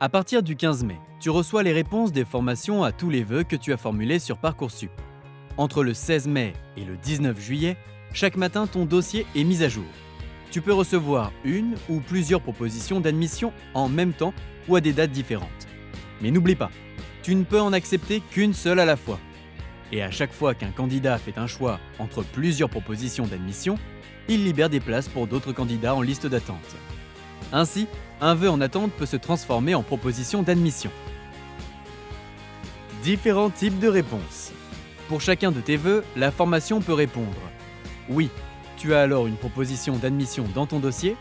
À partir du 15 mai, tu reçois les réponses des formations à tous les vœux que tu as formulés sur Parcoursup. Entre le 16 mai et le 19 juillet, chaque matin ton dossier est mis à jour. Tu peux recevoir une ou plusieurs propositions d'admission en même temps ou à des dates différentes. Mais n'oublie pas, tu ne peux en accepter qu'une seule à la fois. Et à chaque fois qu'un candidat fait un choix entre plusieurs propositions d'admission, il libère des places pour d'autres candidats en liste d'attente. Ainsi, un vœu en attente peut se transformer en proposition d'admission. Différents types de réponses. Pour chacun de tes vœux, la formation peut répondre « Oui ». Tu as alors une proposition d'admission dans ton dossier.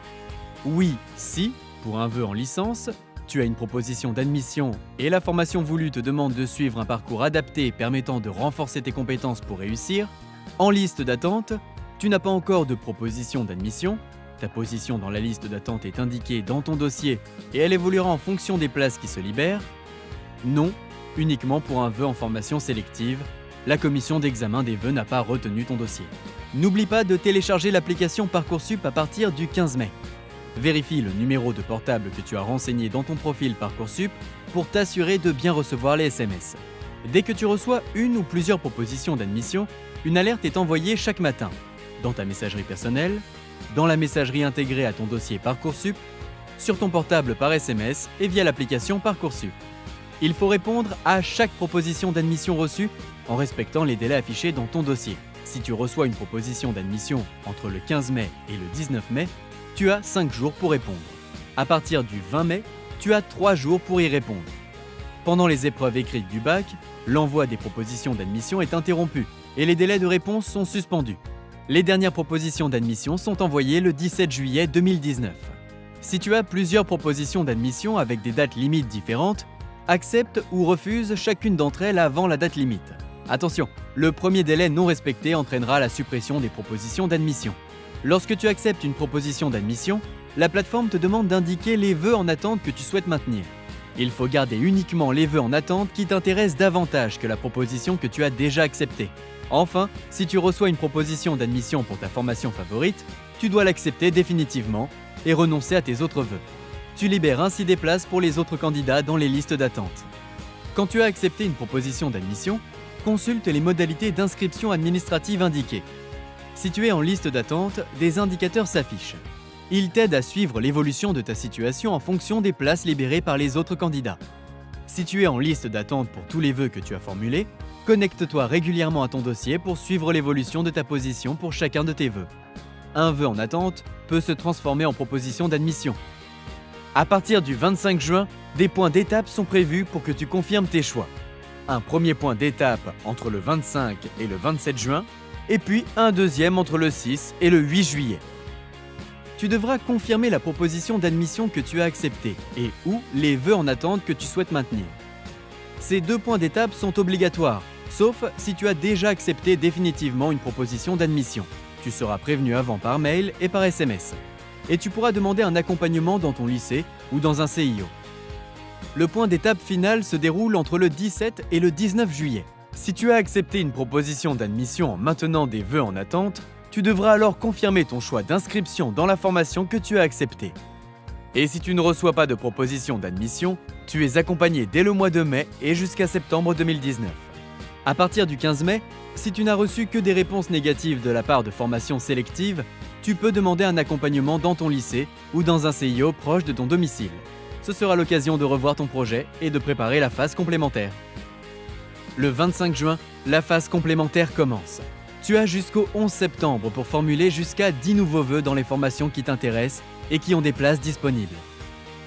Oui, si, pour un vœu en licence, tu as une proposition d'admission et la formation voulue te demande de suivre un parcours adapté permettant de renforcer tes compétences pour réussir. En liste d'attente, tu n'as pas encore de proposition d'admission. Ta position dans la liste d'attente est indiquée dans ton dossier et elle évoluera en fonction des places qui se libèrent. Non, uniquement pour un vœu en formation sélective. La commission d'examen des vœux n'a pas retenu ton dossier. N'oublie pas de télécharger l'application Parcoursup à partir du 15 mai. Vérifie le numéro de portable que tu as renseigné dans ton profil Parcoursup pour t'assurer de bien recevoir les SMS. Dès que tu reçois une ou plusieurs propositions d'admission, une alerte est envoyée chaque matin, dans ta messagerie personnelle, dans la messagerie intégrée à ton dossier Parcoursup, sur ton portable par SMS et via l'application Parcoursup. Il faut répondre à chaque proposition d'admission reçue en respectant les délais affichés dans ton dossier. Si tu reçois une proposition d'admission entre le 15 mai et le 19 mai, tu as 5 jours pour répondre. À partir du 20 mai, tu as 3 jours pour y répondre. Pendant les épreuves écrites du bac, l'envoi des propositions d'admission est interrompu et les délais de réponse sont suspendus. Les dernières propositions d'admission sont envoyées le 17 juillet 2019. Si tu as plusieurs propositions d'admission avec des dates limites différentes, accepte ou refuse chacune d'entre elles avant la date limite. Attention, le premier délai non respecté entraînera la suppression des propositions d'admission. Lorsque tu acceptes une proposition d'admission, la plateforme te demande d'indiquer les vœux en attente que tu souhaites maintenir. Il faut garder uniquement les vœux en attente qui t'intéressent davantage que la proposition que tu as déjà acceptée. Enfin, si tu reçois une proposition d'admission pour ta formation favorite, tu dois l'accepter définitivement et renoncer à tes autres vœux. Tu libères ainsi des places pour les autres candidats dans les listes d'attente. Quand tu as accepté une proposition d'admission, consulte les modalités d'inscription administrative indiquées. Si tu es en liste d'attente, des indicateurs s'affichent. Ils t'aident à suivre l'évolution de ta situation en fonction des places libérées par les autres candidats. Si tu es en liste d'attente pour tous les vœux que tu as formulés, connecte-toi régulièrement à ton dossier pour suivre l'évolution de ta position pour chacun de tes vœux. Un vœu en attente peut se transformer en proposition d'admission. À partir du 25 juin, des points d'étape sont prévus pour que tu confirmes tes choix. Un premier point d'étape entre le 25 et le 27 juin, et puis un deuxième entre le 6 et le 8 juillet. Tu devras confirmer la proposition d'admission que tu as acceptée et ou les vœux en attente que tu souhaites maintenir. Ces 2 points d'étape sont obligatoires, sauf si tu as déjà accepté définitivement une proposition d'admission. Tu seras prévenu avant par mail et par SMS. Et tu pourras demander un accompagnement dans ton lycée ou dans un CIO. Le point d'étape final se déroule entre le 17 et le 19 juillet. Si tu as accepté une proposition d'admission en maintenant des vœux en attente, tu devras alors confirmer ton choix d'inscription dans la formation que tu as acceptée. Et si tu ne reçois pas de proposition d'admission, tu es accompagné dès le mois de mai et jusqu'à septembre 2019. À partir du 15 mai, si tu n'as reçu que des réponses négatives de la part de formations sélectives, tu peux demander un accompagnement dans ton lycée ou dans un CIO proche de ton domicile. Ce sera l'occasion de revoir ton projet et de préparer la phase complémentaire. Le 25 juin, la phase complémentaire commence. Tu as jusqu'au 11 septembre pour formuler jusqu'à 10 nouveaux vœux dans les formations qui t'intéressent et qui ont des places disponibles.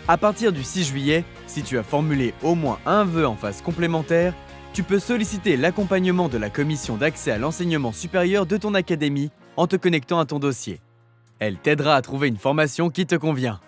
À partir du 6 juillet, si tu as formulé au moins un vœu en phase complémentaire, tu peux solliciter l'accompagnement de la commission d'accès à l'enseignement supérieur de ton académie en te connectant à ton dossier. Elle t'aidera à trouver une formation qui te convient.